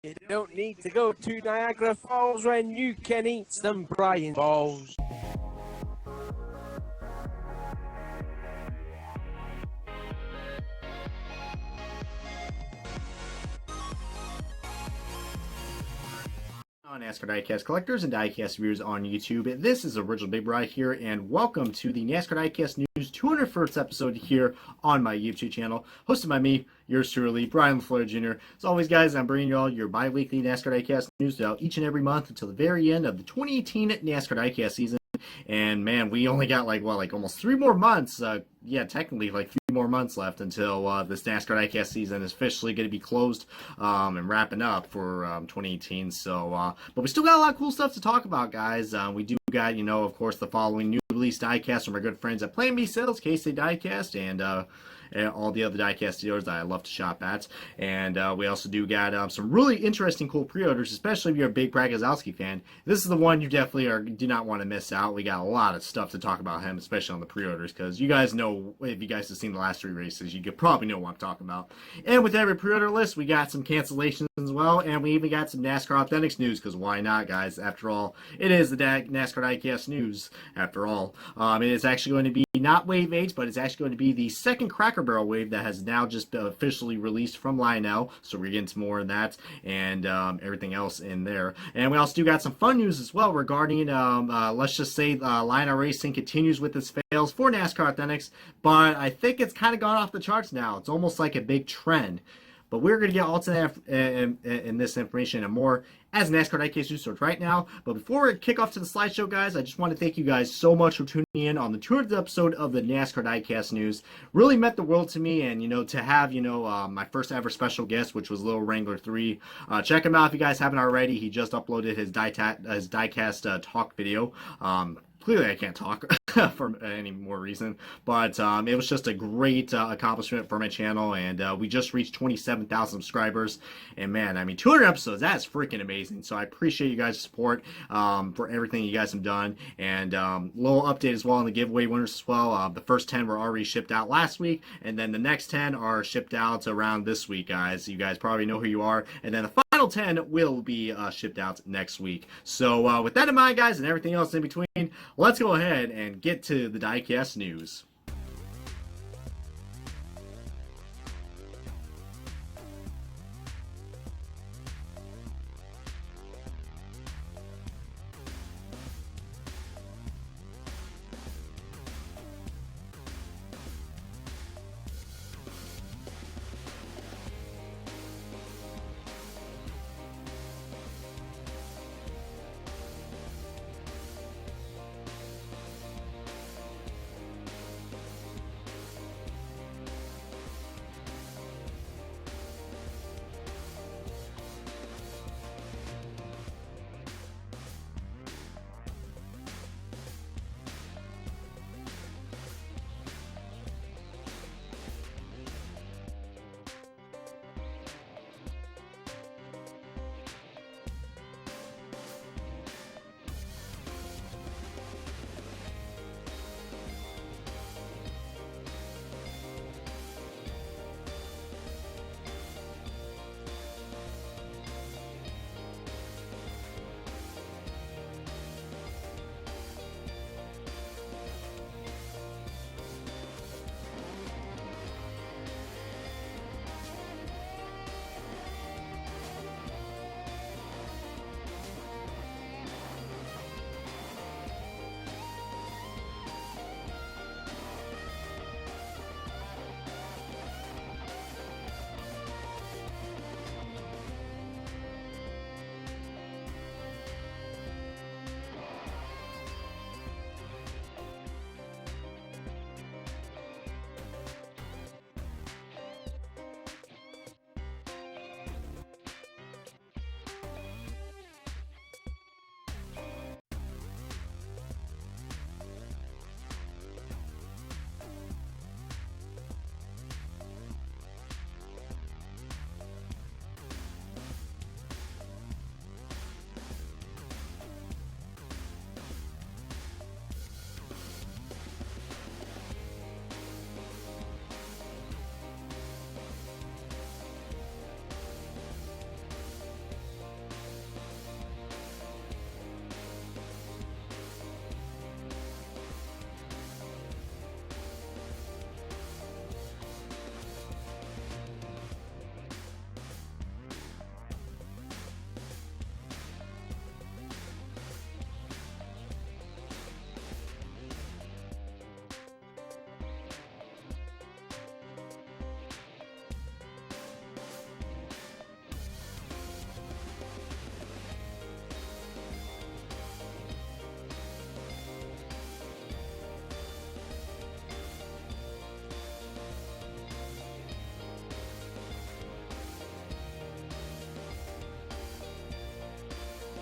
You don't need to go to Niagara Falls when you can eat some Brian balls. NASCAR Diecast collectors and diecast viewers on YouTube. This is Original Big Bri here, and welcome to the NASCAR Diecast News 201st episode here on my YouTube channel, hosted by me, yours truly, Brian LaFleur Jr. As always, guys, I'm bringing you all your bi-weekly NASCAR Diecast news out each and every month until the very end of the 2018 NASCAR Diecast season. And man, we only got like almost 3 more months. Yeah, technically like 3 more months left until this NASCAR Diecast season is officially going to be closed and wrapping up for 2018. So, but we still got a lot of cool stuff to talk about, guys. We do got, of course, the following new release diecast from our good friends at Plan B Sales, K-State Diecast, and all the other diecast dealers that I love to shop at. And we also do got some really interesting, cool pre-orders, especially if you're a big Brad Keselowski fan. This is the one you definitely do not want to miss out. We got a lot of stuff to talk about him, especially on the pre-orders, because you guys know, if you guys have seen the last 3 races, you could probably know what I'm talking about. And with every pre-order list, we got some cancellations as well, and we even got some NASCAR Authentics news, because why not, guys? After all, it is the NASCAR Diecast news, after all. It is actually going to be not Wave 8, but it's actually going to be the second Cracker Barrel wave that has now just been officially released from Lionel. So we're getting some more of that and everything else in there. And we also do got some fun news as well regarding, let's just say Lionel Racing continues with its fails for NASCAR Authentics, but I think it's kind of gone off the charts now. It's almost like a big trend. But we're going to get all to that in this information and more as NASCAR Diecast News starts right now. But before we kick off to the slideshow, guys, I just want to thank you guys so much for tuning in on the 200th episode of the NASCAR Diecast News. Really meant the world to me, and, to have, my first ever special guest, which was Little Wrangler 3. Check him out if you guys haven't already. He just uploaded his diecast talk video. Clearly, I can't talk for any more reason, but it was just a great accomplishment for my channel, and we just reached 27,000 subscribers, and man, 200 episodes, that's freaking amazing, so I appreciate you guys' support for everything you guys have done, and little update as well on the giveaway winners as well. The first 10 were already shipped out last week, and then the next 10 are shipped out around this week, guys. You guys probably know who you are, and then the final 10 will be shipped out next week. So with that in mind, guys, and everything else in between, let's go ahead and get to the diecast news.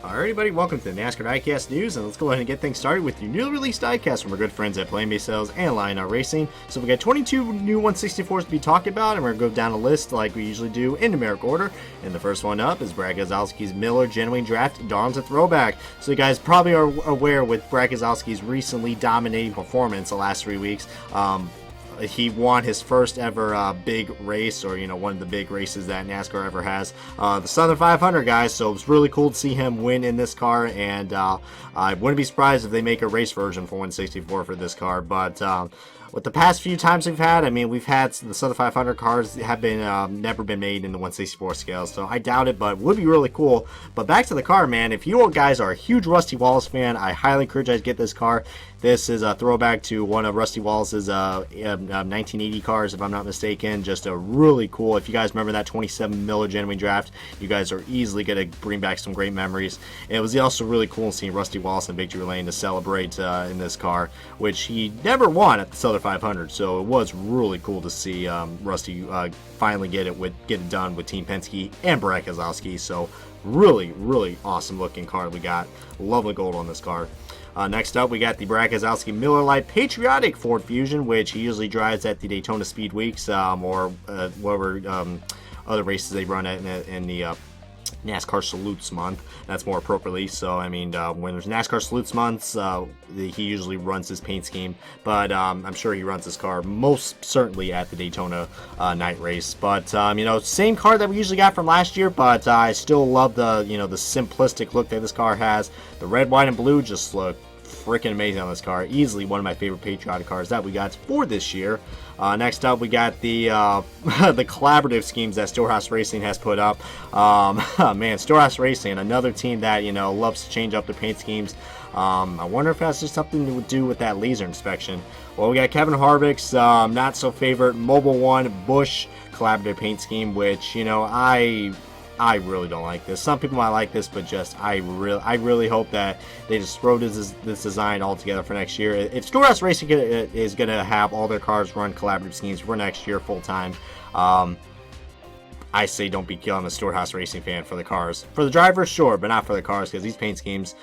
Alrighty, buddy, welcome to the NASCAR Diecast News, and let's go ahead and get things started with your newly released diecast from our good friends at Plain Base Sales and Lionel Racing. So we got 22 new 164s to be talked about, and we're going to go down a list like we usually do in numeric order. And the first one up is Brad Keselowski's Miller Genuine Draft Dawn's a Throwback. So you guys probably are aware with Brad Keselowski's recently dominating performance the last 3 weeks. He won his first ever big race, or one of the big races that NASCAR ever has, the Southern 500, guys. So it was really cool to see him win in this car, and I wouldn't be surprised if they make a race version for 164 for this car. But with the past few times we've had the Southern 500 cars have been never been made in the 164 scale, so I doubt it, but it would be really cool. But back to the car, man. If you guys are a huge Rusty Wallace fan, I highly encourage you guys to get this car. This is a throwback to one of Rusty Wallace's 1980 cars, if I'm not mistaken. Just a really cool, if you guys remember that 27 Miller Genuine Draft, you guys are easily going to bring back some great memories. It was also really cool seeing Rusty Wallace in Victory Lane to celebrate in this car, which he never won at the Southern 500. So it was really cool to see Rusty finally get it done with Team Penske and Brad Keselowski. So really, really awesome looking car we got. Lovely gold on this car. Next up, we got the Brad Keselowski Miller Lite Patriotic Ford Fusion, which he usually drives at the Daytona Speed Weeks or whatever other races they run at in the NASCAR Salutes Month. That's more appropriately. So, I mean, when there's NASCAR Salutes Months, he usually runs his paint scheme. But I'm sure he runs his car most certainly at the Daytona night race. But, same car that we usually got from last year, but I still love the simplistic look that this car has. The red, white, and blue just look freaking amazing on this car. Easily one of my favorite patriotic cars that we got for this year. Next up, we got the the collaborative schemes that Storehouse Racing has put up. Man, Storehouse Racing, another team that loves to change up their paint schemes. I wonder if that's just something to do with that laser inspection. Well, we got Kevin Harvick's not so favorite Mobile One Busch collaborative paint scheme, which I really don't like this. Some people might like this, but just I really hope that they just throw this design all together for next year. If Storehouse Racing is going to have all their cars run collaborative schemes for next year full time, I say don't be killing the Storehouse Racing fan for the cars. For the drivers, sure, but not for the cars, because these paint schemes,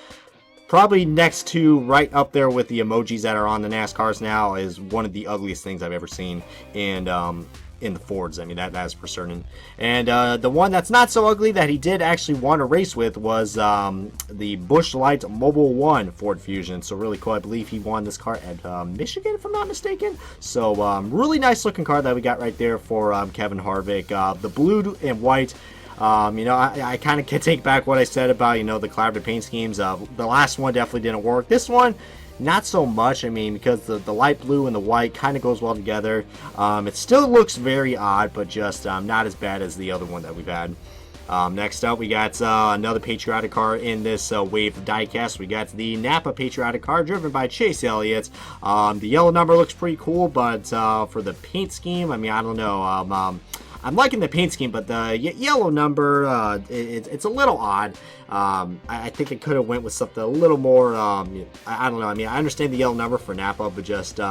probably next to right up there with the emojis that are on the NASCARs now, is one of the ugliest things I've ever seen in the Fords. I mean, that's for certain. And the one that's not so ugly that he did actually want to race with was the Busch Light Mobile One Ford Fusion. So really cool. I believe he won this car at Michigan, if I'm not mistaken. So really nice looking car that we got right there for Kevin Harvick. The blue and white. I kind of can take back what I said about the collaborative paint schemes. The last one definitely didn't work. This one, not so much. I mean, because the light blue and the white kind of goes well together. It still looks very odd, but just not as bad as the other one that we've had. Next up, we got another patriotic car in this wave of diecast. We got the Napa patriotic car driven by Chase Elliott. The yellow number looks pretty cool, but for the paint scheme, I mean, I don't know. I'm liking the paint scheme, but the yellow number, it's a little odd. I think it could have went with something a little more, I don't know. I mean, I understand the yellow number for Napa, but just,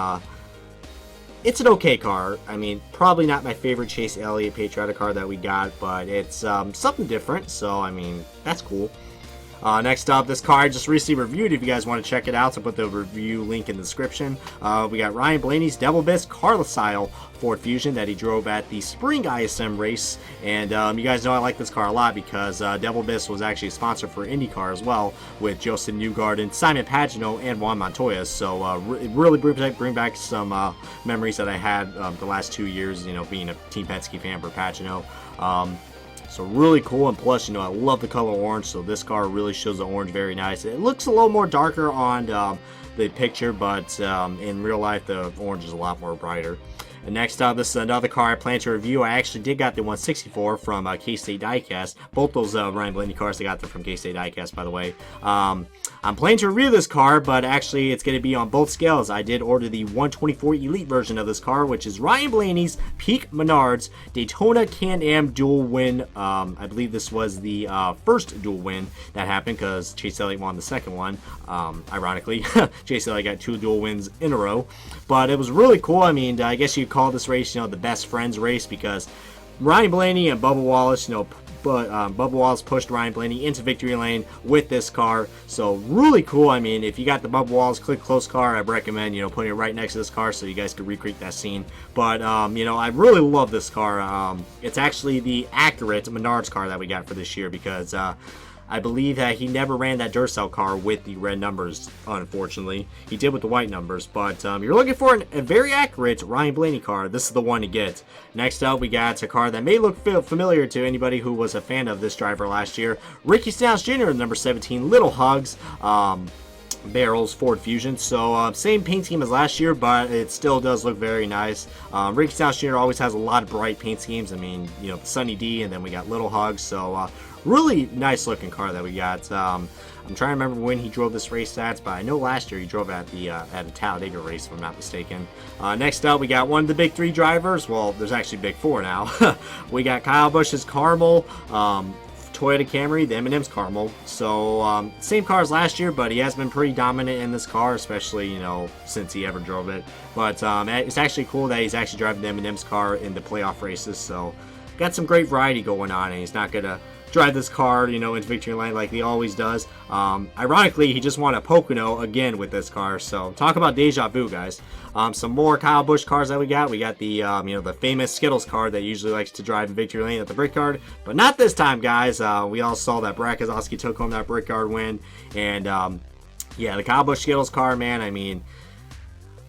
it's an okay car. I mean, probably not my favorite Chase Elliott patriotic car that we got, but it's something different, so, I mean, that's cool. Next up, this car I just recently reviewed. If you guys want to check it out, I'll put the review link in the description. We got Ryan Blaney's Devil Bisque Carlisle Ford Fusion that he drove at the Spring ISM race. And you guys know I like this car a lot because Devil Bisque was actually a sponsor for IndyCar as well, with Joseph Newgarden, Simon Pagenaud, and Juan Montoya. So it really bring back some memories that I had the last 2 years, being a Team Penske fan for Pagenaud. So really cool, and plus, I love the color orange, so this car really shows the orange very nice. It looks a little more darker on the picture, but in real life, the orange is a lot more brighter. And next up, this is another car I plan to review. I actually did got the 164 from K-State Diecast. Both those Ryan Blaney cars, I got them from K-State Diecast, by the way. I'm planning to review this car, but actually it's going to be on both scales. I did order the 124 Elite version of this car, which is Ryan Blaney's Peak Menards Daytona Can-Am dual win. I believe this was the first dual win that happened because Chase Elliott won the second one. Ironically, Chase Elliott got 2 dual wins in a row. But it was really cool. I mean, I guess you call this race, the best friends race, because Ryan Blaney and Bubba Wallace, but Bubba Wallace pushed Ryan Blaney into victory lane with this car. So really cool. I mean, if you got the Bubba Wallace Click Close car, I'd recommend, putting it right next to this car so you guys could recreate that scene. But, I really love this car. It's actually the accurate Menards car that we got for this year because I believe that he never ran that Duracell car with the red numbers, unfortunately. He did with the white numbers, but you're looking for a very accurate Ryan Blaney car. This is the one to get. Next up, we got a car that may look familiar to anybody who was a fan of this driver last year. Ricky Stenhouse Jr., number 17, Little Hugs. Barrels Ford Fusion, so same paint scheme as last year, but it still does look very nice. Ricky Stenhouse Jr. always has a lot of bright paint schemes. I mean, the Sunny D, and then we got Little Hugs, so really nice looking car that we got. I'm trying to remember when he drove this race at, but I know last year he drove at the at a Talladega race, if I'm not mistaken. Next up, we got one of the big three drivers. Well, there's actually big four now. We got Kyle Busch's Carmel, Toyota Camry, the M&M's Caramel. So same car as last year, but he has been pretty dominant in this car, especially since he ever drove it. But it's actually cool that he's actually driving the M&M's car in the playoff races. So got some great variety going on, and he's not gonna drive this car, into victory lane like he always does. Ironically, he just won a Pocono again with this car. So talk about deja vu, guys. Some more Kyle Busch cars that we got. We got the the famous Skittles car that usually likes to drive in victory lane at the Brickyard, but not this time, guys. We all saw that Brad Keselowski took home that Brickyard win, and yeah, the Kyle Busch Skittles car, man. I mean,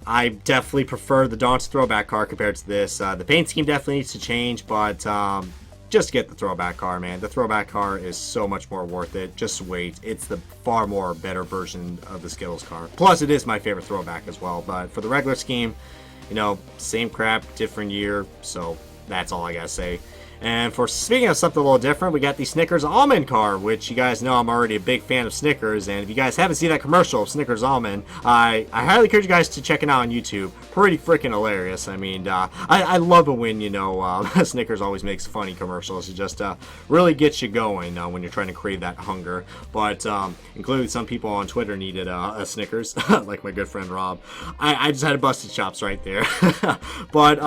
I definitely prefer the Dawn's throwback car compared to this. The paint scheme definitely needs to change, but just get the throwback car, man. The throwback car is so much more worth it. Just wait. It's the far more better version of the Skittles car. Plus, it is my favorite throwback as well. But for the regular scheme, same crap, different year. So that's all I gotta say. And for speaking of something a little different, we got the Snickers almond car, which you guys know I'm already a big fan of Snickers. And if you guys haven't seen that commercial of Snickers almond, I highly encourage you guys to check it out on YouTube. Pretty freaking hilarious. I mean, I love it when, Snickers always makes funny commercials. It just really gets you going when you're trying to crave that hunger. But including some people on Twitter needed a Snickers, like my good friend Rob. I just had a busted chops right there. But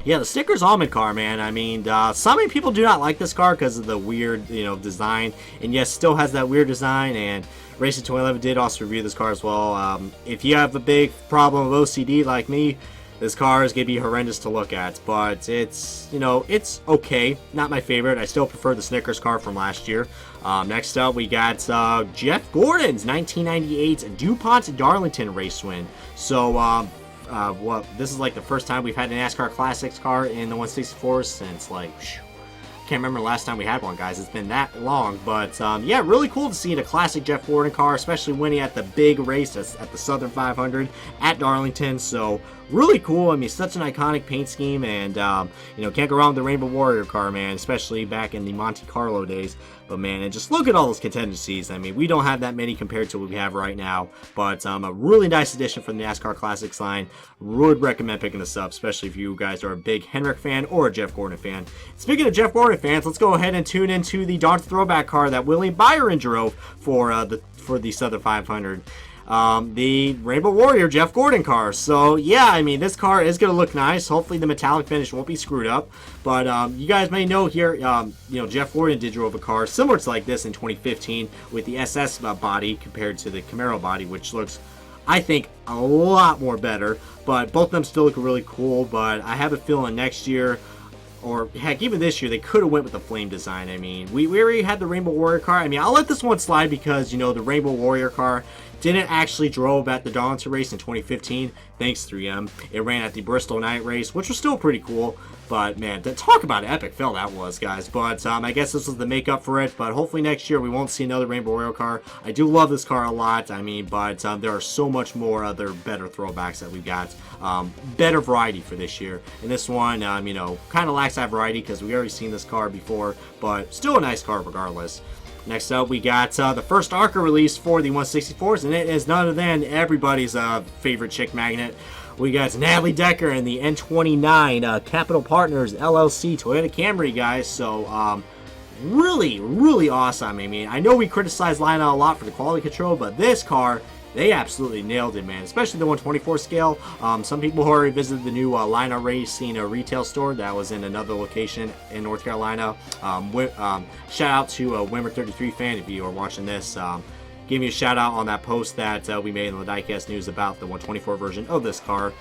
yeah, the Snickers almond car, man. I mean, so many people do not like this car because of the weird, design. And yes, still has that weird design. And Racing 2011 did also review this car as well. If you have a big problem with OCD like me, this car is going to be horrendous to look at. But it's, it's okay. Not my favorite. I still prefer the Snickers car from last year. Next up, we got Jeff Gordon's 1998 DuPont Darlington race win. So, this is like the first time we've had a NASCAR Classics car in the 164 since can't remember the last time we had one, guys. It's been that long, but yeah, really cool to see the classic Jeff Gordon car, especially winning at the big race at the Southern 500 at Darlington. So really cool. I mean, such an iconic paint scheme, and can't go wrong with the Rainbow Warrior car, man, especially back in the Monte Carlo days. But man, and just look at all those contingencies. I mean, we don't have that many compared to what we have right now, but a really nice addition from the NASCAR Classics line. Would recommend picking this up, especially if you guys are a big Hendrick fan or a Jeff Gordon fan. Speaking of Jeff Gordon fans, let's go ahead and tune into the Dawn's throwback car that William Byron drove for the Southern 500. The Rainbow Warrior Jeff Gordon car. So yeah, I mean, this car is going to look nice. Hopefully the metallic finish won't be screwed up. But you guys may know here, Jeff Gordon did drove a car similar to like this in 2015 with the SS body compared to the Camaro body, which looks, I think, a lot more better. But both of them still look really cool. But I have a feeling next year, or heck, even this year, they could have went with the flame design. I mean, we already had the Rainbow Warrior car. I mean, I'll let this one slide because, the Rainbow Warrior car didn't actually drove at the Darlington race in 2015, thanks 3M. It ran at the Bristol night race, which was still pretty cool. But man, talk about an epic fail that was, guys. But I guess this was the makeup for it. But hopefully next year we won't see another Rainbow Warrior car. I do love this car a lot. I mean, but there are so much more other better throwbacks that we've got. Better variety for this year. And this one, kind of lacks that variety because we already seen this car before. But still a nice car regardless. Next up, we got the first ARCA release for the 164s, and it is none other than everybody's favorite chick magnet. We got Natalie Decker and the N29 Capital Partners LLC Toyota Camry, guys. So, really, really awesome. I mean, I know we criticize Lionel a lot for the quality control, but this car they absolutely nailed it, man. Especially the 124 scale. Some people who already visited the new Lionel Racing retail store that was in another location in North Carolina. Shout out to Wimmer33 fan if you are watching this. Give me a shout out on that post that we made in the Diecast News about the 124 version of this car.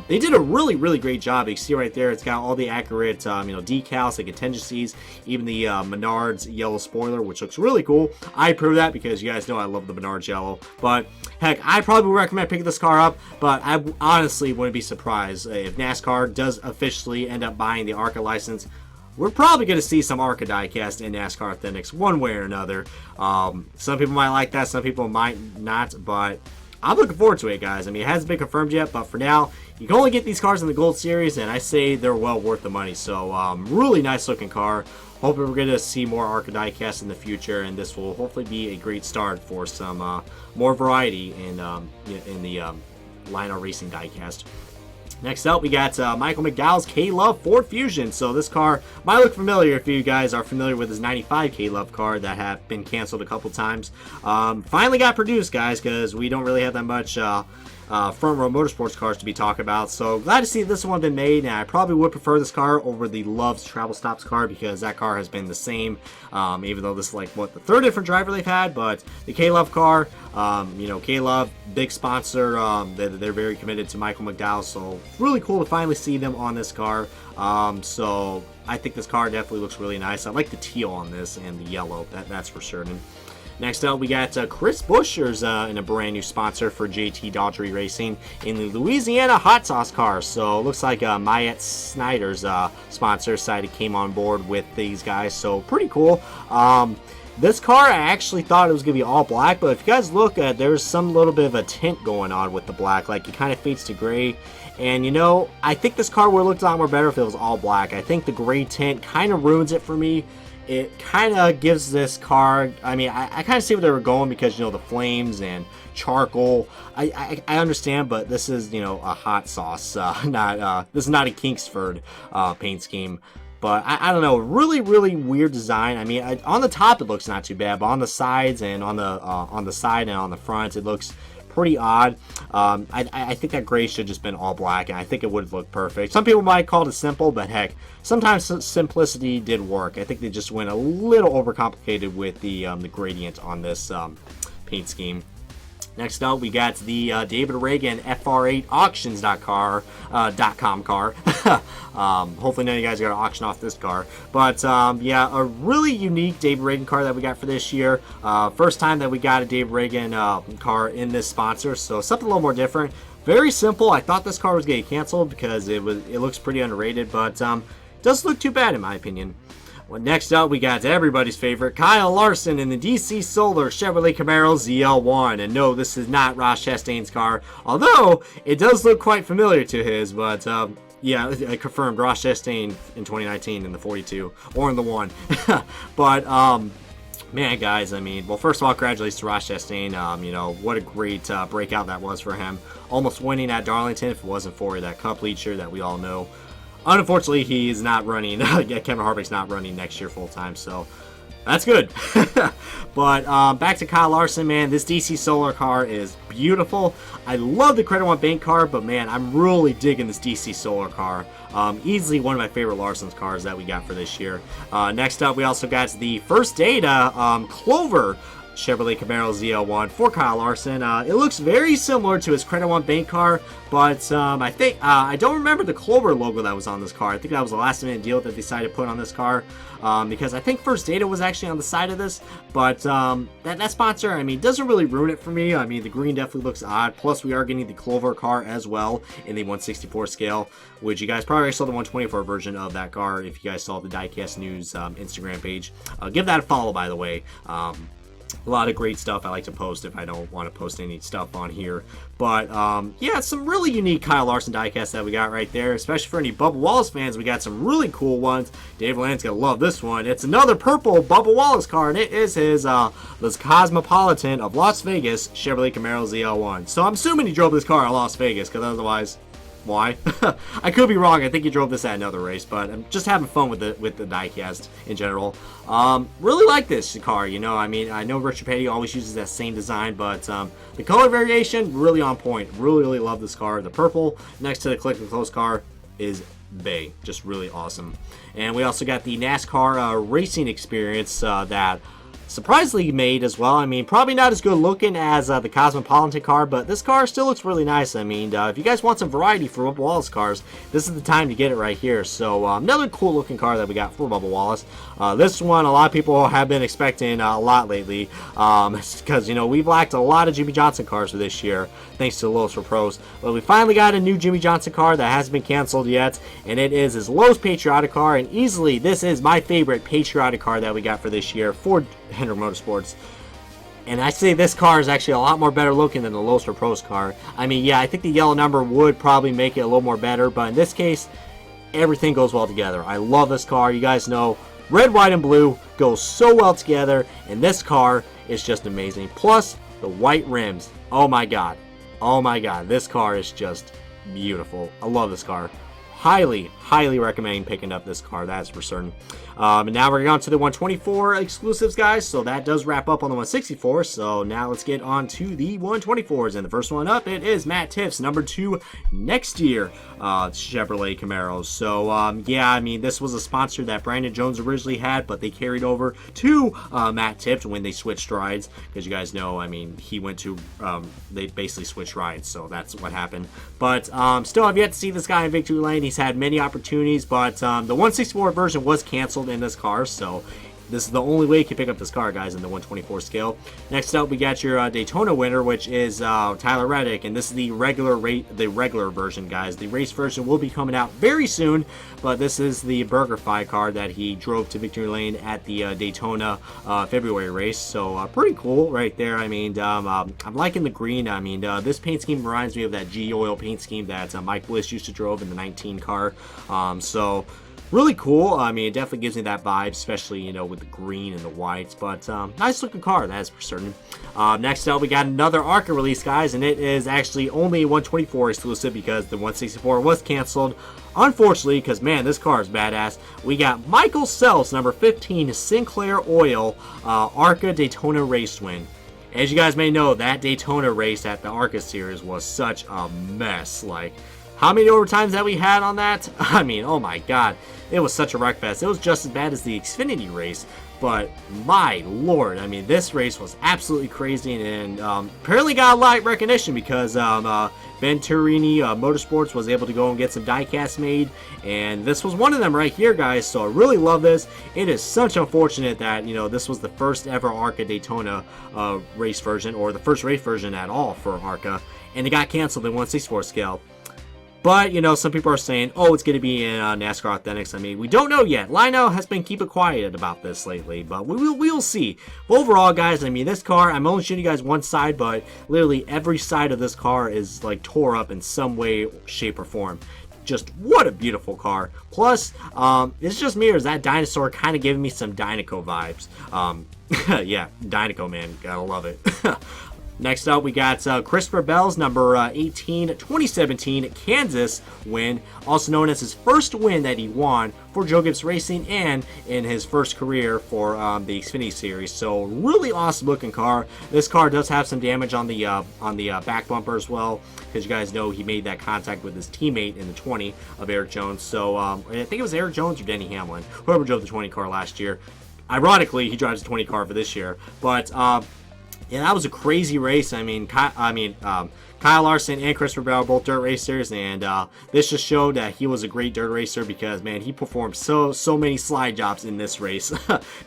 They did a really great job. You can see right there, it's got all the accurate decals, the contingencies, even the Menards yellow spoiler, which looks really cool. I approve that because you guys know I love the Menards yellow. But heck, I probably would recommend picking this car up, but I honestly wouldn't be surprised if NASCAR does officially end up buying the ARCA license. We're probably going to see some ARCA diecast in NASCAR Authentics one way or another. Some people might like that, some people might not, but I'm looking forward to it, guys. I mean, it hasn't been confirmed yet, but for now, you can only get these cars in the Gold Series, and I say they're well worth the money. So, really nice looking car. Hoping we're going to see more ARCA diecast in the future, and this will hopefully be a great start for some more variety in the Lionel Racing diecast. Next up, we got Michael McDowell's K-Love Ford Fusion. So this car might look familiar if you guys are familiar with his 95 K-Love car that have been canceled a couple times. Finally got produced, guys, because we don't really have that much front row motorsports cars to be talking about. So glad to see this one been made, and I probably would prefer this car over the Love's Travel Stops car because that car has been the same, even though this is like what, the third different driver they've had. But the K-Love car, K-Love, big sponsor, they're very committed to Michael McDowell, so really cool to finally see them on this car. So I think this car definitely looks really nice. I like the teal on this and the yellow, that's for certain. Next up, we got Chris Buescher's in a brand new sponsor for JT Daughtry Racing in the Louisiana Hot Sauce car. So it looks like Mayette Snyder's sponsor decided came on board with these guys. So pretty cool. This car, I actually thought it was going to be all black, but if you guys look at, there's some little bit of a tint going on with the black. Like it kind of fades to gray. And I think this car would have looked a lot more better if it was all black. I think the gray tint kind of ruins it for me. It kind of gives this car, I mean, I kind of see where they were going because, the flames and charcoal. I understand, but this is, a hot sauce, this is not a Kingsford paint scheme. But I don't know, really weird design. I mean, on the top it looks not too bad, but on the sides and on the side and on the front, it looks pretty odd. I think that gray should have just been all black, and I think it would have looked perfect. Some people might call it simple, but heck, sometimes simplicity did work. I think they just went a little overcomplicated with the gradient on this paint scheme. Next up, we got the David Reagan FR8 auctions.com car. Hopefully none of you guys got to auction off this car. But yeah, a really unique David Reagan car that we got for this year. First time that we got a David Reagan car in this sponsor, so something a little more different. Very simple. I thought this car was getting canceled because it looks pretty underrated, but doesn't look too bad in my opinion. Well, next up, we got everybody's favorite, Kyle Larson in the DC Solar Chevrolet Camaro ZL1. And no, this is not Ross Chastain's car, although it does look quite familiar to his. But yeah, I confirmed Ross Chastain in 2019 in the 42 or in the 1. But man, guys, I mean, well, first of all, congratulations to Ross Chastain. What a great breakout that was for him. Almost winning at Darlington if it wasn't for that cup leacher that we all know. Unfortunately, he's not running. Kevin Harvick's not running next year full time, so that's good. But back to Kyle Larson, man. This DC Solar car is beautiful. I love the Credit One Bank car, but man, I'm really digging this DC Solar car. Easily one of my favorite Larson's cars that we got for this year. Next up, we also got the First Data Clover Chevrolet Camaro ZL1 for Kyle Larson. It looks very similar to his Credit One Bank car, but I think I don't remember the Clover logo that was on this car. I think that was the last minute deal that they decided to put on this car, because I think First Data was actually on the side of this, but that sponsor, I mean, doesn't really ruin it for me. I mean, the green definitely looks odd, plus we are getting the Clover car as well in the 164 scale, which you guys probably saw the 124 version of that car if you guys saw the Diecast News Instagram page. Give that a follow, by the way. A lot of great stuff I like to post if I don't want to post any stuff on here. But yeah, some really unique Kyle Larson diecasts that we got right there, especially for any Bubba Wallace fans. We got some really cool ones. Dave Land's gonna love this one. It's another purple Bubba Wallace car, and it is his this Cosmopolitan of Las Vegas Chevrolet Camaro ZL1. So I'm assuming he drove this car in Las Vegas, because otherwise why. I could be wrong. I think he drove this at another race, but I'm just having fun with the diecast in general. Really like this car. You know, I mean, I know Richard Petty always uses that same design, but the color variation really on point. Really love this car. The purple next to the Click and Close car is bae, just really awesome. And we also got the NASCAR racing experience that surprisingly made as well. I mean, probably not as good looking as the Cosmopolitan car, but this car still looks really nice. I mean, if you guys want some variety for Bubba Wallace cars, this is the time to get it right here. So another cool looking car that we got for Bubba Wallace. This one, a lot of people have been expecting a lot lately, because, you know, we've lacked a lot of Jimmy Johnson cars for this year, thanks to Lowe's for Pros. But we finally got a new Jimmy Johnson car that hasn't been canceled yet, and it is his Lowe's Patriotic car, and easily this is my favorite Patriotic car that we got for this year for Hendrick Motorsports. And I say this car is actually a lot more better looking than the Lowe's for Pros car. I mean, yeah, I think the yellow number would probably make it a little more better, but in this case, everything goes well together. I love this car. You guys know red, white, and blue goes so well together, and this car is just amazing. Plus, the white rims. Oh my god. Oh my god. This car is just beautiful. I love this car. Highly recommend picking up this car, that's for certain. And now we're going to the 124 exclusives, guys. So that does wrap up on the 164. So now let's get on to the 124s. And the first one up, it is Matt Tiff's number 2 next year Chevrolet Camaro. So yeah, I mean, this was a sponsor that Brandon Jones originally had, but they carried over to Matt Tiff when they switched rides. Because you guys know, I mean, he went to, they basically switched rides. So that's what happened. But still, I've yet to see this guy in Victory Lane. He's had many opportunities, but the 164 version was canceled in this car, so this is the only way you can pick up this car, guys, in the 124 scale. Next up, we got your Daytona winner, which is Tyler Reddick, and this is the regular version, guys. The race version will be coming out very soon, but this is the BurgerFi car that he drove to Victory Lane at the Daytona February race. So pretty cool right there. I mean, I'm liking the green. I mean, this paint scheme reminds me of that G Oil paint scheme that Mike Bliss used to drove in the 19 car. So really cool. I mean, it definitely gives me that vibe, especially, you know, with the green and the whites. But nice looking car, that's for certain. Next up, we got another ARCA release, guys, and it is actually only 124 exclusive because the 164 was canceled. Unfortunately, because, man, this car is badass. We got Michael Self's number 15 Sinclair Oil ARCA Daytona race win. As you guys may know, that Daytona race at the ARCA series was such a mess. Like, how many overtimes that we had on that? I mean, oh my god. It was such a wreckfest. It was just as bad as the Xfinity race. But my lord, I mean, this race was absolutely crazy, and apparently got a lot of recognition because Venturini Motorsports was able to go and get some diecasts made, and this was one of them right here, guys. So I really love this. It is such unfortunate that, you know, this was the first ever ARCA Daytona race version, or the first race version at all for ARCA, and it got canceled in 1/64 scale. But, you know, some people are saying, oh, it's going to be in NASCAR Authentics. I mean, we don't know yet. Lionel has been keeping quiet about this lately, but we'll see. But overall, guys, I mean, this car, I'm only showing you guys one side, but literally every side of this car is, like, tore up in some way, shape, or form. Just what a beautiful car. Plus, it's just me, or is that dinosaur kind of giving me some Dinoco vibes? Yeah, Dinoco, man. Gotta love it. Next up, we got Christopher Bell's number 18 2017 Kansas win, also known as his first win that he won for Joe Gibbs Racing and in his first career for the Xfinity Series. So really awesome looking car. This car does have some damage on the back bumper as well, because you guys know he made that contact with his teammate in the 20 of Eric Jones. So I think it was Eric Jones or Denny Hamlin, whoever drove the 20 car last year. Ironically, he drives the 20 car for this year, but yeah, that was a crazy race. I mean, Kyle Larson and Christopher Bell are both dirt racers, and this just showed that he was a great dirt racer because, man, he performed so many slide jobs in this race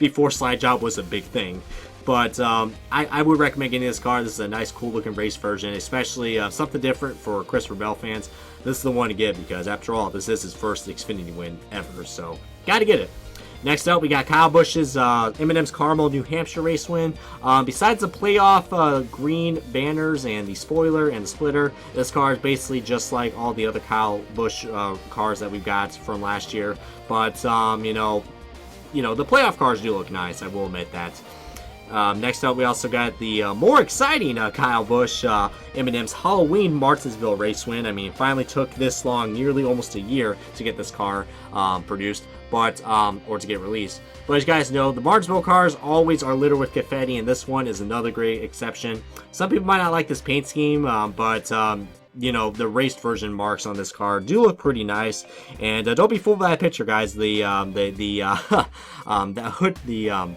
before slide job was a big thing. But I would recommend getting this car. This is a nice, cool-looking race version, especially something different for Christopher Bell fans. This is the one to get because, after all, this is his first Xfinity win ever, so got to get it. Next up, we got Kyle Busch's M&M's Carmel, New Hampshire race win. Besides the playoff green banners and the spoiler and the splitter, this car is basically just like all the other Kyle Busch cars that we've got from last year. But you know, the playoff cars do look nice. I will admit that. Next up, we also got the more exciting Kyle Busch M&M's Halloween Martinsville race win. I mean, finally took this long, nearly almost a year, to get this car produced, but or to get released. But as you guys know, the Martinsville cars always are littered with confetti, and this one is another great exception. Some people might not like this paint scheme, but you know, the raced version marks on this car do look pretty nice. And don't be fooled by that picture, guys. The hood, the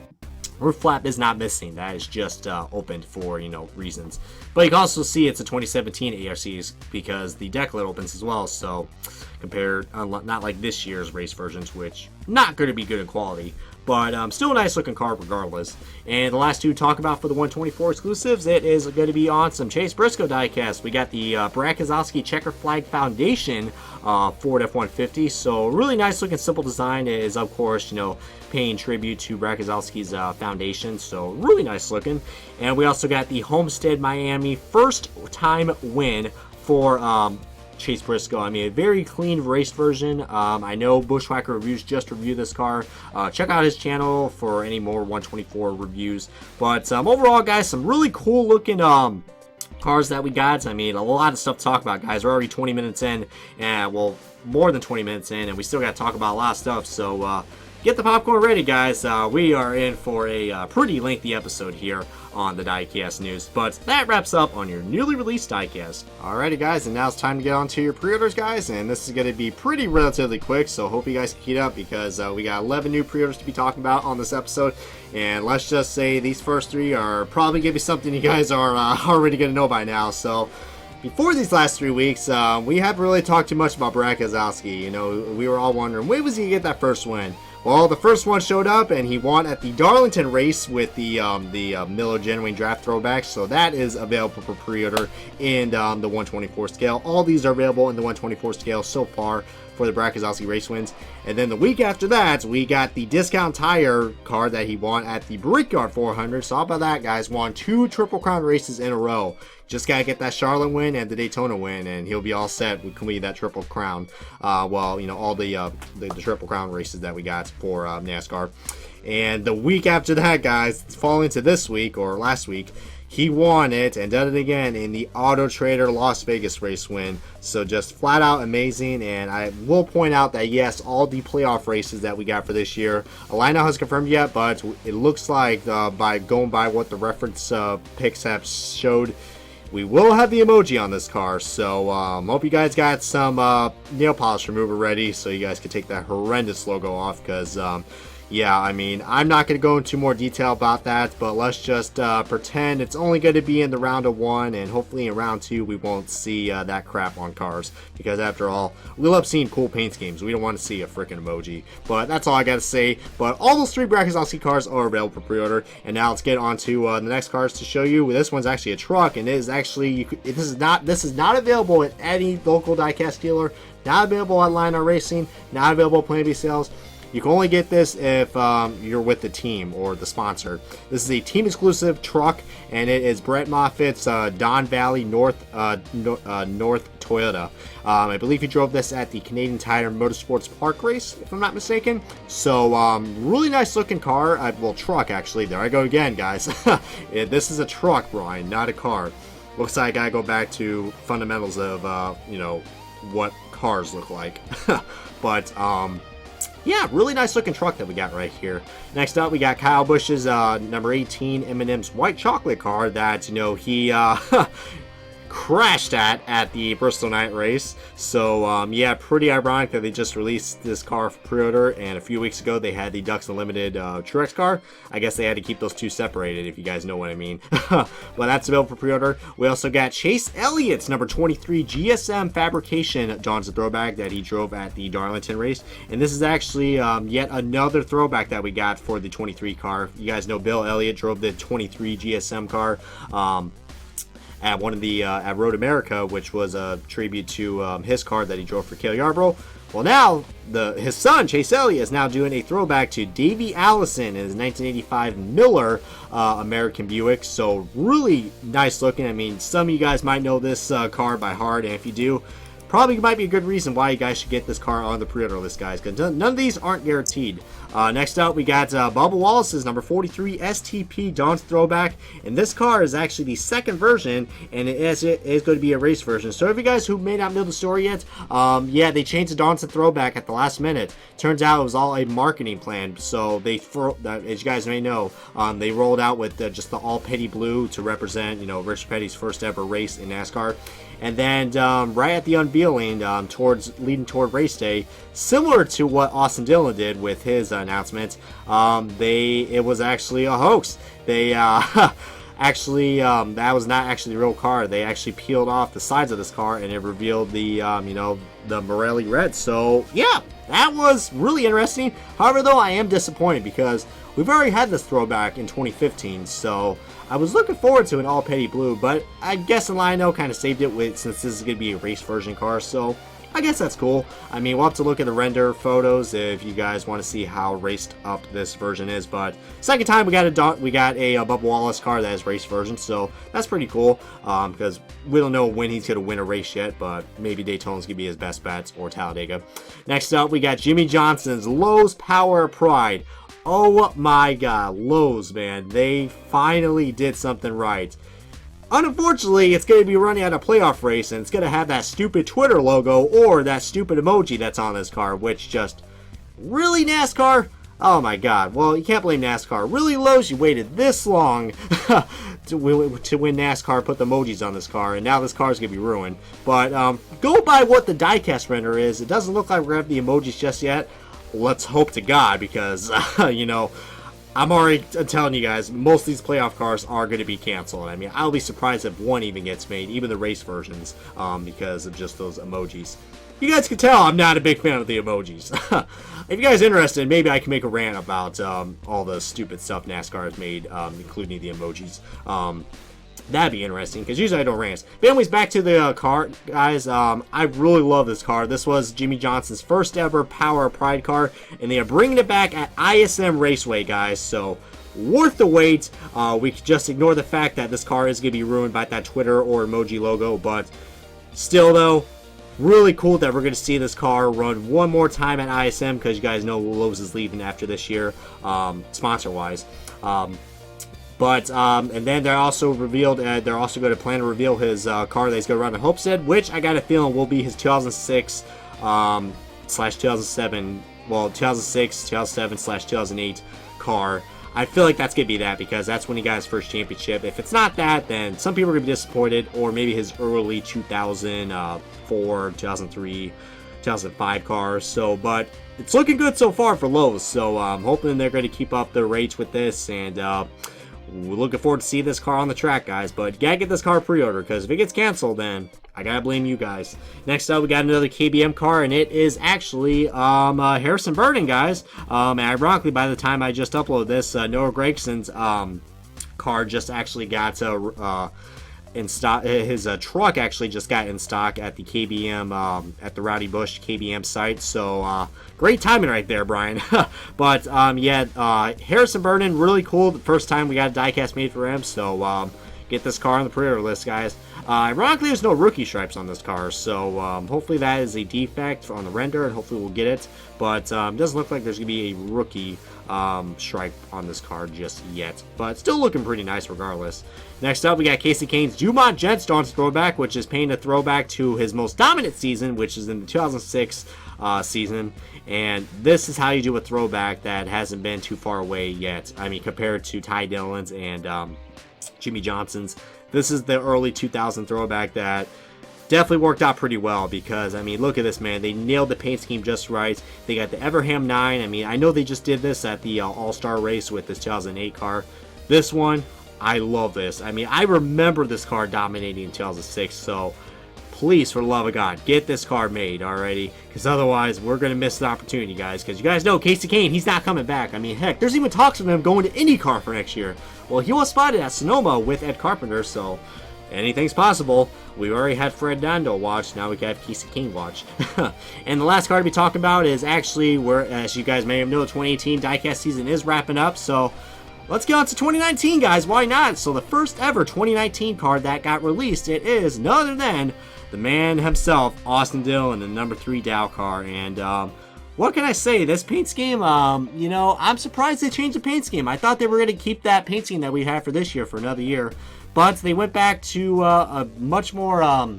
roof flap is not missing. That is just opened for, you know, reasons. But you can also see it's a 2017 ARCs because the deck lid opens as well. So compared, not like this year's race versions, which not going to be good in quality, but still a nice looking car regardless. And the last two to talk about for the 124 exclusives, it is going to be on some Chase Briscoe diecast. We got the Brad Keselowski Checker Flag Foundation Ford F-150. So really nice looking, simple design. It is, of course, you know, paying tribute to Brad Keselowski's foundation. So really nice looking. And we also got the Homestead Miami first time win for Chase Briscoe. I mean, a very clean race version. I know Bushwhacker Reviews just reviewed this car. Check out his channel for any more 124 reviews. But overall, guys, some really cool looking cars that we got. I mean, a lot of stuff to talk about, guys. We're already 20 minutes in, and well, more than 20 minutes in, and we still got to talk about a lot of stuff. So get the popcorn ready, guys. We are in for a pretty lengthy episode here on the Diecast News. But that wraps up on your newly released Diecast. Alrighty, guys, and now it's time to get on to your pre-orders, guys. And this is going to be pretty relatively quick, so hope you guys can keep up because we got 11 new pre-orders to be talking about on this episode. And let's just say these first three are probably going to be something you guys are already going to know by now. So before these last 3 weeks, we haven't really talked too much about Brad Keselowski. You know, we were all wondering, when was he going to get that first win? Well, the first one showed up, and he won at the Darlington race with the Miller Genuine Draft Throwback. So that is available for pre-order in the 124 scale. All these are available in the 124 scale so far for the Brad Keselowski race wins. And then the week after that, we got the Discount Tire card that he won at the Brickyard 400. So how about that, guys? Won 2 Triple Crown races in a row. Just got to get that Charlotte win and the Daytona win, and he'll be all set with that Triple Crown. Well, you know, all the Triple Crown races that we got for NASCAR. And the week after that, guys, falling into this week or last week, he won it and did it again in the Auto Trader Las Vegas race win. So just flat out amazing. And I will point out that yes, all the playoff races that we got for this year, Lionel hasn't confirmed yet, but it looks like by going by what the reference picks have showed, we will have the emoji on this car. So hope you guys got some nail polish remover ready so you guys can take that horrendous logo off, because yeah, I mean, I'm not going to go into more detail about that, but let's just pretend it's only going to be in the round of 1, and hopefully in round 2 we won't see that crap on cars, because after all, we love seeing cool paint schemes. We don't want to see a freaking emoji. But that's all I got to say. But all those 3 Brad Keselowski cars are available for pre-order, and now let's get on to the next cars to show you. This one's actually a truck, and it is actually this is not available at any local diecast dealer, not available at Lionel Racing, not available at Plan B sales. You can only get this if you're with the team or the sponsor. This is a team exclusive truck, and it is Brett Moffitt's Don Valley North Toyota. I believe he drove this at the Canadian Tire Motorsports Park race, if I'm not mistaken. So really nice looking car. Well, truck actually. There I go again, guys. This is a truck, Brian, not a car. Looks like I gotta go back to fundamentals of you know, what cars look like. But yeah, really nice looking truck that we got right here. Next up, we got Kyle Busch's number 18 M&M's white chocolate car that, you know, he crashed at the Bristol Night race. So yeah, pretty ironic that they just released this car for pre-order, and a few weeks ago they had the Ducks Unlimited Truex car. I guess they had to keep those two separated, if you guys know what I mean. Well, that's available for pre-order. We also got Chase Elliott's number 23 GSM Fabrication Dawn's a throwback that he drove at the Darlington race, and this is actually yet another throwback that we got for the 23 car. You guys know Bill Elliott drove the 23 GSM car at one of the at Road America, which was a tribute to his car that he drove for Cale Yarborough. Well, now his son Chase Elliott is now doing a throwback to Davey Allison in his 1985 Miller American Buick. So really nice looking. I mean, some of you guys might know this car by heart, and if you do, probably might be a good reason why you guys should get this car on the pre-order list, guys, because none of these aren't guaranteed. Next up, we got Bubba Wallace's number 43 STP Dawn's Throwback, and this car is actually the second version, and it is going to be a race version. So if you guys who may not know the story yet, yeah, they changed the Dawn's Throwback at the last minute. Turns out it was all a marketing plan. So they, as you guys may know, they rolled out with just the all petty blue to represent, you know, Richard Petty's first ever race in NASCAR. And then right at the unveiling, leading toward race day, similar to what Austin Dillon did with his announcement, it was actually a hoax. They actually that was not actually the real car. They actually peeled off the sides of this car, and it revealed the you know, the Morelli red. So yeah, that was really interesting. However, though, I am disappointed because we've already had this throwback in 2015, so I was looking forward to an all petty blue, but I guess Lionel kind of saved it since this is going to be a race version car, so I guess that's cool. I mean, we'll have to look at the render photos if you guys want to see how raced up this version is. But second time we got a Bubba Wallace car that is race version, so that's pretty cool. Because we don't know when he's gonna win a race yet, but maybe Daytona's gonna be his best bets, or Talladega. Next up, we got Jimmy Johnson's Lowe's Power Pride. Oh my God, Lowe's, man, they finally did something right. Unfortunately, it's going to be running at a playoff race, and it's going to have that stupid Twitter logo or that stupid emoji that's on this car, which just... Really, NASCAR? Oh my God. Well, you can't blame NASCAR. Really, Lowe's, you waited this long to win NASCAR, put the emojis on this car, and now this car is going to be ruined. But go by what the diecast render is. It doesn't look like we're going to have the emojis just yet. Let's hope to God, because, you know... I'm already telling you guys, most of these playoff cars are going to be canceled. I mean, I'll be surprised if one even gets made, even the race versions, because of just those emojis. You guys can tell I'm not a big fan of the emojis. If you guys are interested, maybe I can make a rant about all the stupid stuff NASCAR has made, including the emojis. That'd be interesting, because usually I don't rant. But anyways, back to the car, guys. I really love this car. This was Jimmy Johnson's first ever Power Pride car, and they are bringing it back at ISM Raceway, guys. So, worth the wait. We could just ignore the fact that this car is going to be ruined by that Twitter or emoji logo, but still, though, really cool that we're going to see this car run one more time at ISM, because you guys know Lowe's is leaving after this year, sponsor-wise. And then they're also revealed, they're also going to plan to reveal his car that he's going to run at Homestead, which I got a feeling will be his 2006 slash 2007, well, 2006, 2007 slash 2008 car. I feel like that's going to be that, because that's when he got his first championship. If it's not that, then some people are going to be disappointed, or maybe his early 2004, 2003, 2005 cars. So, but it's looking good so far for Lowe's, so I'm hoping they're going to keep up their rates with this, and we're looking forward to see this car on the track, guys. But you gotta get this car pre-order, because if it gets canceled, then I gotta blame you guys. Next up, we got another KBM car, and it is actually Harrison Burton, guys. And ironically, by the time I just uploaded this, Noah Gregson's car just actually got in stock. His truck actually just got in stock at the KBM, at the Rowdy Bush KBM site. So great timing right there, Brian. But yeah, Harrison Burton, really cool. The first time we got a diecast made for him. So get this car on the pre-order list, guys. Ironically, there's no rookie stripes on this car, so hopefully that is a defect on the render, and hopefully we'll get it. But it doesn't look like there's going to be a rookie stripe on this car just yet. But still looking pretty nice regardless. Next up, we got Casey Kane's Dumont Jets Dawn's Throwback, which is paying a throwback to his most dominant season, which is in the 2006 season. And this is how you do a throwback that hasn't been too far away yet. I mean, compared to Ty Dillon's and Jimmy Johnson's. This is the early 2000 throwback that definitely worked out pretty well, because, I mean, look at this, man. They nailed the paint scheme just right. They got the Everham 9. I mean, I know they just did this at the All-Star race with this 2008 car. This one, I love this. I mean, I remember this car dominating in 2006, so please, for the love of God, get this car made already, because otherwise we're going to miss the opportunity, guys, because you guys know Casey Kane, he's not coming back. I mean, heck, there's even talks of him going to IndyCar for next year. Well, he was spotted at Sonoma with Ed Carpenter, so anything's possible. We already had Fred Nando watch, now we got Casey Kane watch. And the last car to be talking about is actually, where, as you guys may have known, the 2018 diecast season is wrapping up, so let's get on to 2019, guys. Why not? So the first ever 2019 card that got released, it is none other than the man himself, Austin Dillon, the number 3 Dow car. And what can I say? This paint scheme, you know, I'm surprised they changed the paint scheme. I thought they were going to keep that paint scheme that we had for this year for another year. But they went back to a much more, I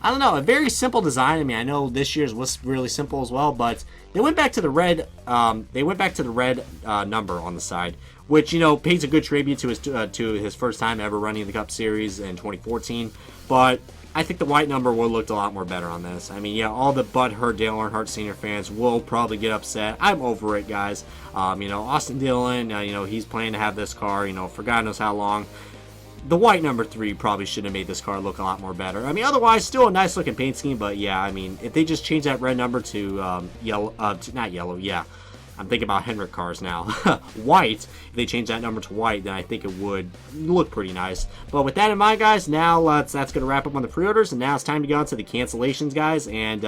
don't know, a very simple design. I mean, I know this year's was really simple as well, but they went back to the red, number on the side, which, you know, pays a good tribute to his first time ever running the Cup Series in 2014. But I think the white number will look a lot more better on this. I mean, yeah, all the butthurt Dale Earnhardt Sr. fans will probably get upset. I'm over it, guys. You know, Austin Dillon, you know, he's planning to have this car, you know, for God knows how long. The white number 3 probably should have made this car look a lot more better. I mean, otherwise, still a nice looking paint scheme, but yeah, I mean, if they just change that red number to yellow, not yellow, yeah. I'm thinking about Hendrick cars now. White, if they change that number to white, then I think it would look pretty nice. But with that in mind, guys, now that's going to wrap up on the pre-orders, and now it's time to go on to the cancellations, guys. And,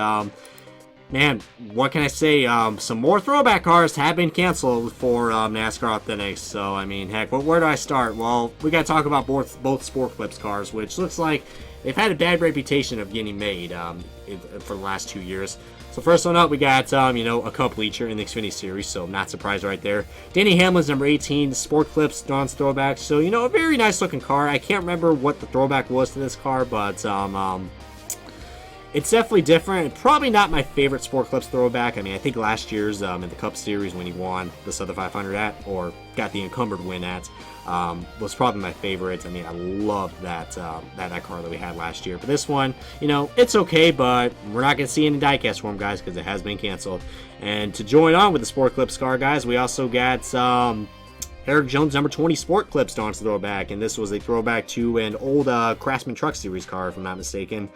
man, what can I say? Some more throwback cars have been canceled for NASCAR Authentics. So, I mean, heck, where do I start? Well, we got to talk about both Sport Clips cars, which looks like they've had a bad reputation of getting made for the last 2 years. So first one up, we got, you know, a Cup Leacher in the Xfinity Series, so not surprised right there. Danny Hamlin's number 18, Sport Clips, Dawn's throwback. So, you know, a very nice looking car. I can't remember what the throwback was to this car, but it's definitely different. Probably not my favorite Sport Clips throwback. I mean, I think last year's in the Cup Series when he won the Southern 500 at, or got the encumbered win at, was probably my favorite. I mean, I love that car that we had last year. But this one, you know, it's okay, but we're not going to see any diecast for him, guys, because it has been canceled. And to join on with the Sport Clips car, guys, we also got Eric Jones, number 20, Sport Clips Dawn's throwback. And this was a throwback to an old Craftsman Truck Series car, if I'm not mistaken.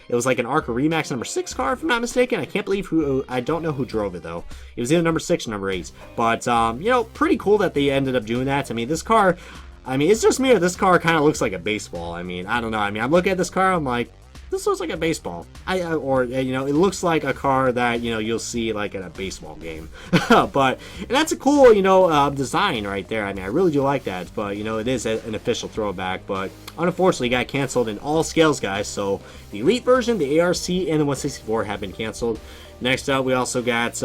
It was like an ARCA Remax number 6 car, if I'm not mistaken. I can't believe I don't know who drove it, though. It was either number 6 or number 8. But, you know, pretty cool that they ended up doing that. I mean, this car, I mean, it's just me, or this car kind of looks like a baseball. I mean, I don't know. I mean, I'm looking at this car, I'm like, this looks like a baseball. Or, you know, it looks like a car that, you know, you'll see, like, at a baseball game. But, and that's a cool, you know, design right there. I mean, I really do like that. But, you know, it is an official throwback. But, unfortunately, it got canceled in all scales, guys. So, the Elite version, the ARC, and the 164 have been canceled. Next up, we also got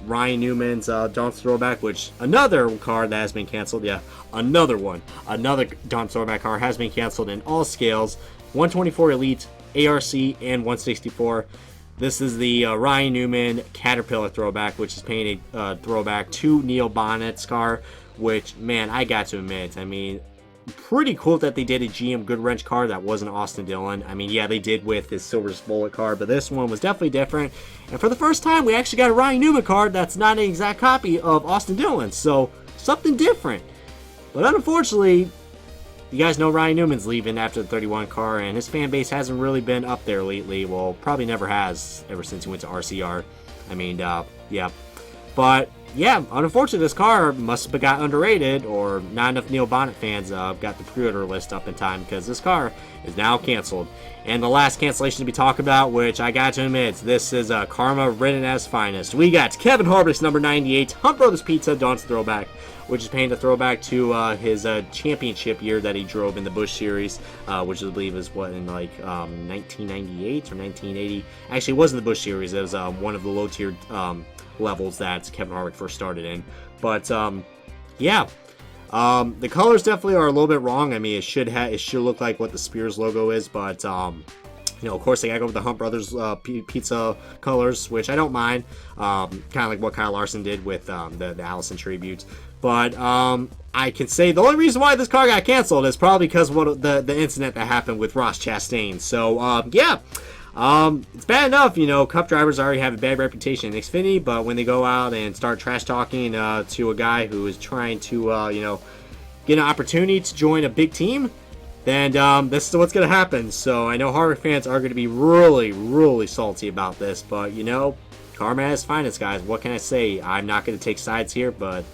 Ryan Newman's Dawn's throwback, which another car that has been canceled. Yeah, another one. Another Dawn's throwback car has been canceled in all scales. 124 Elite, ARC, and 164. This is the Ryan Newman Caterpillar throwback, which is painted throwback to Neil Bonnet's car, which, man, I got to admit, I mean, pretty cool that they did a GM Goodwrench car that wasn't Austin Dillon. I mean, yeah, they did with his Silver Bullet car, but this one was definitely different. And for the first time, we actually got a Ryan Newman card that's not an exact copy of Austin Dillon, so something different. But unfortunately, you guys know Ryan Newman's leaving after the 31 car, and his fan base hasn't really been up there lately. Well, probably never has ever since he went to RCR. I mean, yeah. But, yeah, unfortunately, this car must have got underrated, or not enough Neil Bonnet fans got the pre-order list up in time, because this car is now canceled. And the last cancellation to be talked about, which I got to admit, this is karma written as finest. We got Kevin Harvick's number 98, Hunt Brothers Pizza, Dawn's throwback, which is painted a throwback to his championship year that he drove in the Busch Series, which I believe is what, in like 1998 or 1980. Actually, it wasn't the Busch Series. It was one of the low-tier levels that Kevin Harvick first started in. But yeah, the colors definitely are a little bit wrong. I mean, it should look like what the Spears logo is, but you know, of course, they gotta go with the Hunt Brothers pizza colors, which I don't mind. Kind of like what Kyle Larson did with the Allison tribute. But I can say the only reason why this car got canceled is probably because of the incident that happened with Ross Chastain. So yeah. It's bad enough, you know, Cup drivers already have a bad reputation in Xfinity, but when they go out and start trash talking to a guy who is trying to, you know, get an opportunity to join a big team, then this is what's going to happen. So I know Harvick fans are going to be really, really salty about this, but, you know, karma has finest, guys. What can I say? I'm not going to take sides here, but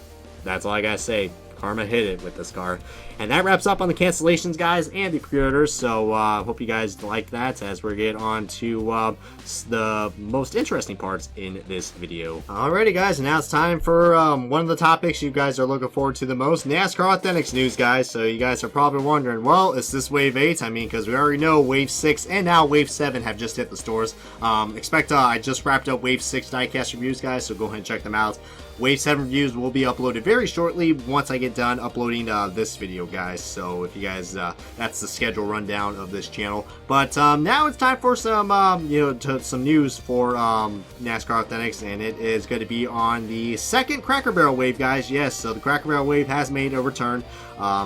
that's all I got to say. Karma hit it with this car. And that wraps up on the cancellations, guys, and the pre-orders. So hope you guys like that as we get on to the most interesting parts in this video. Alrighty, guys, and now it's time for one of the topics you guys are looking forward to the most, NASCAR Authentics news, guys. So you guys are probably wondering, well, is this Wave 8? I mean, because we already know Wave 6 and now Wave 7 have just hit the stores. I just wrapped up Wave 6 diecast reviews, guys, so go ahead and check them out. Wave 7 reviews will be uploaded very shortly once I get done uploading this video, guys. So if you guys, that's the schedule rundown of this channel. But now it's time for some, some news for NASCAR Authentics, and it is going to be on the second Cracker Barrel wave, guys. Yes, so the Cracker Barrel wave has made a return.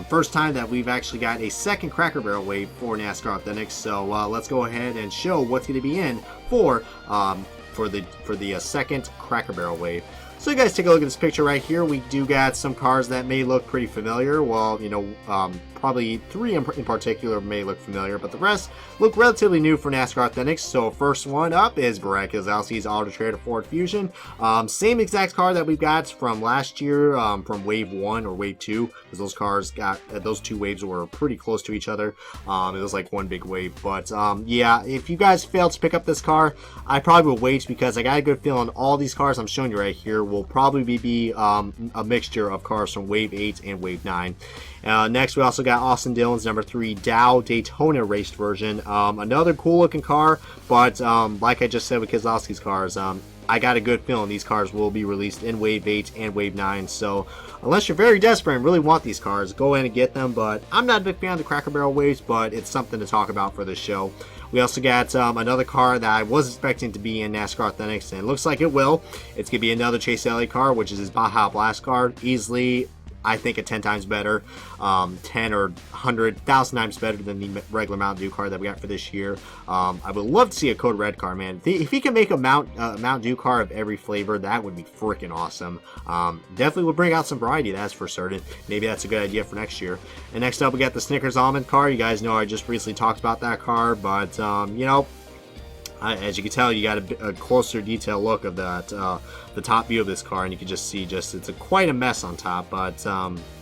First time that we've actually got a second Cracker Barrel wave for NASCAR Authentics. So let's go ahead and show what's going to be in for the second Cracker Barrel wave. So you guys take a look at this picture right here. We do got some cars that may look pretty familiar. Well, probably 3 in particular may look familiar, but the rest look relatively new for NASCAR Authentics. So first one up is Brad Keselowski's Auto Trader Ford Fusion. Same exact car that we got from last year, from Wave 1 or Wave 2, because those cars those 2 waves were pretty close to each other. It was like one big wave. But yeah, if you guys failed to pick up this car, I probably will wait, because I got a good feeling all these cars I'm showing you right here will probably be a mixture of cars from Wave 8 and Wave 9. Next, we also got Austin Dillon's number 3 Dow Daytona raced version. Another cool looking car, but like I just said with Keselowski's cars, I got a good feeling these cars will be released in Wave 8 and Wave 9. So unless you're very desperate and really want these cars, go in and get them. But I'm not a big fan of the Cracker Barrel waves, but it's something to talk about for this show. We also got another car that I was expecting to be in NASCAR Authentics, and it looks like it will. It's going to be another Chase Elliott car, which is his Baja Blast car. Easily, I think, a 10 times better, 10 or 100,000 times better than the regular Mountain Dew car that we got for this year. I would love to see a Code Red car, man. If he can make a Mountain Dew car of every flavor, that would be freaking awesome. Definitely would bring out some variety, that's for certain. Maybe that's a good idea for next year. And next up, we got the Snickers Almond car. You guys know I just recently talked about that car, but, as you can tell, you got a closer detail look of that, the top view of this car, and you can just see it's quite a mess on top. But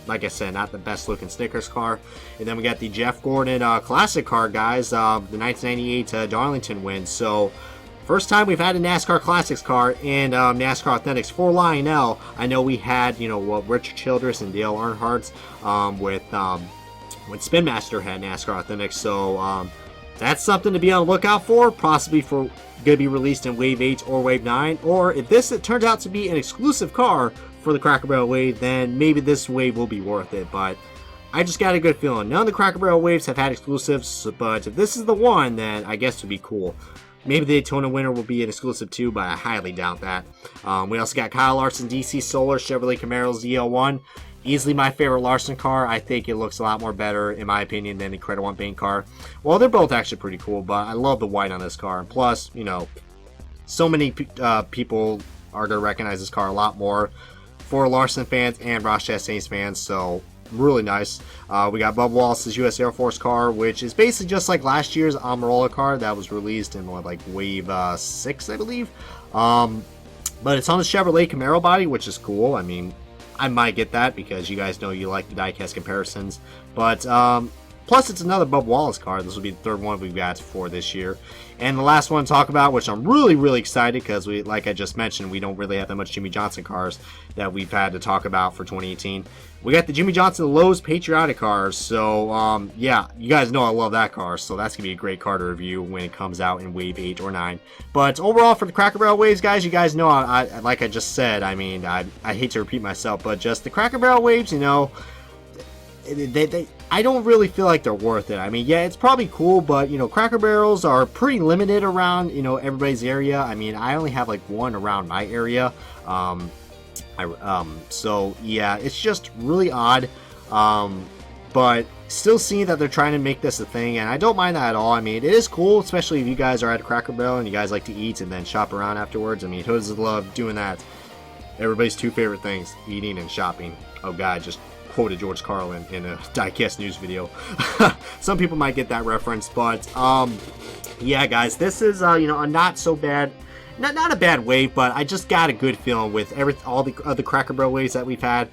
like I said, not the best looking Snickers car. And then we got the Jeff Gordon classic car, guys, the 1998 Darlington win. So first time we've had a NASCAR Classics car in NASCAR Authentics for Lionel. I know we had, Richard Childress and Dale Earnhardt when Spin Master had NASCAR Authentics. So that's something to be on the lookout for, possibly for going to be released in Wave 8 or Wave 9. Or if it turns out to be an exclusive car for the Cracker Barrel wave, then maybe this wave will be worth it. But I just got a good feeling. None of the Cracker Barrel waves have had exclusives, but if this is the one, then I guess it would be cool. Maybe the Daytona winner will be an exclusive too, but I highly doubt that. We also got Kyle Larson DC Solar Chevrolet Camaro ZL1. Easily my favorite Larson car. I think it looks a lot more better, in my opinion, than the Credit One paint car. Well, they're both actually pretty cool, but I love the white on this car. And plus, so many people are going to recognize this car a lot more for Larson fans and Ross Chastain's fans, so really nice. We got Bubba Wallace's U.S. Air Force car, which is basically just like last year's Amarola car that was released in Wave 6, I believe. But it's on the Chevrolet Camaro body, which is cool. I mean, I might get that because you guys know you like the diecast comparisons. But plus, it's another Bubba Wallace car. This will be the third one we've got for this year. And the last one to talk about, which I'm really, really excited because like I just mentioned, we don't really have that much Jimmy Johnson cars that we've had to talk about for 2018. We got the Jimmy Johnson Lowe's Patriotic cars. So, yeah, you guys know I love that car. So that's going to be a great car to review when it comes out in Wave 8 or 9. But overall, for the Cracker Barrel waves, guys, you guys know, like I just said, I mean, I hate to repeat myself, but just the Cracker Barrel waves, I don't really feel like they're worth it. I mean, yeah, it's probably cool, but, Cracker Barrels are pretty limited around, everybody's area. I mean, I only have, one around my area. So yeah, it's just really odd, but still seeing that they're trying to make this a thing, and I don't mind that at all. I mean, it is cool, especially if you guys are at a Cracker Barrel and you guys like to eat and then shop around afterwards. I mean, who doesn't love doing that? Everybody's 2 favorite things, eating and shopping. Oh god, I just quoted George Carlin in a diecast news video. Some people might get that reference, but yeah, guys, this is a not so bad. Not a bad wave, but I just got a good feeling with all the other Cracker Barrel waves that we've had.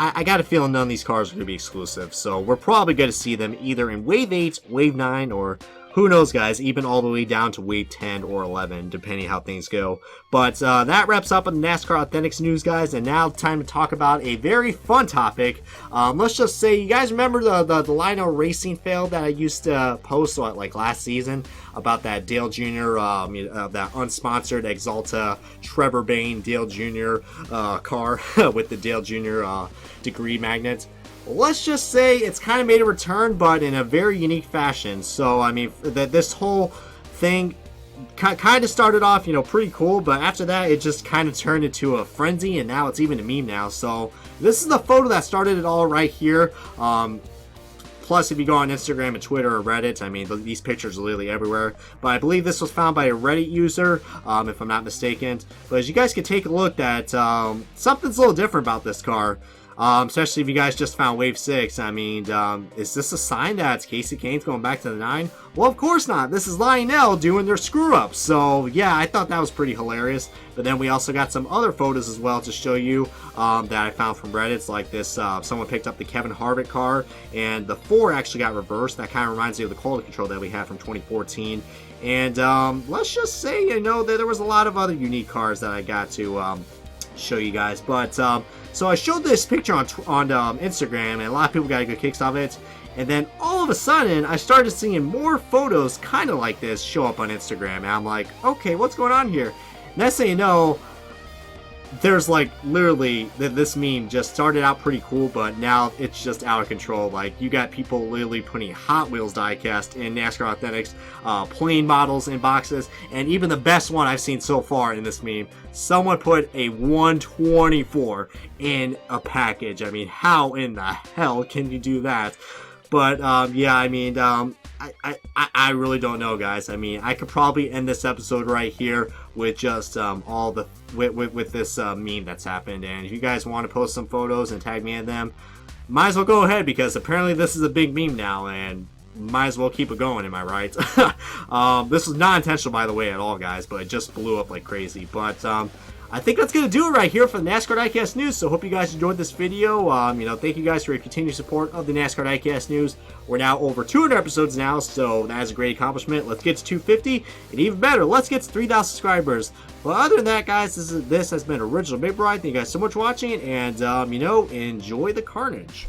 I got a feeling none of these cars are going to be exclusive, so we're probably going to see them either in Wave 8, Wave 9, or who knows, guys, even all the way down to Wave 10 or 11, depending how things go. But that wraps up on the NASCAR Authentics news, guys, and now time to talk about a very fun topic. Let's just say, you guys remember the Lionel racing fail that I used to post like last season about that Dale Jr., that unsponsored Exalta Trevor Bayne Dale Jr. Car with the Dale Jr. degree magnet? Let's just say it's kind of made a return, but in a very unique fashion. So, I mean, this whole thing kind of started off, pretty cool, but after that, it just kind of turned into a frenzy, and now it's even a meme now. So, this is the photo that started it all right here. Plus, if you go on Instagram and Twitter or Reddit, I mean, these pictures are literally everywhere. But I believe this was found by a Reddit user, if I'm not mistaken. But as you guys can take a look at, something's a little different about this car. Especially if you guys just found Wave 6. I mean, is this a sign that it's Casey Kane's going back to the 9? Well, of course not. This is Lionel doing their screw-ups. So, yeah, I thought that was pretty hilarious. But then we also got some other photos as well to show you that I found from Reddit. Like this, someone picked up the Kevin Harvick car, and the 4 actually got reversed. That kind of reminds me of the quality control that we had from 2014. And let's just say, that there was a lot of other unique cars that I got to show you guys. But so I showed this picture on Instagram, and a lot of people got good kicks off it. And then all of a sudden, I started seeing more photos kind of like this show up on Instagram. And I'm like, okay, what's going on here? Next thing you know, there's like literally this meme just started out pretty cool, but now it's just out of control. Like, you got people literally putting Hot Wheels diecast in NASCAR Authentics, plane models in boxes, and even the best one I've seen so far in this meme, someone put a 124 in a package. I mean, how in the hell can you do that? But yeah, I mean, I really don't know, guys. I mean, I could probably end this episode right here with just all the with this meme that's happened. And if you guys want to post some photos and tag me in them, might as well go ahead, because apparently this is a big meme now, and might as well keep it going. Am I right? This was not intentional, by the way, at all, guys, but it just blew up like crazy. But I think that's going to do it right here for the NASCAR Diecast News. So hope you guys enjoyed this video. Thank you guys for your continued support of the NASCAR Diecast News. We're now over 200 episodes now, so that is a great accomplishment. Let's get to 250, and even better, let's get to 3,000 subscribers. But other than that, guys, this has been Original Big Bro. Thank you guys so much for watching, and enjoy the carnage.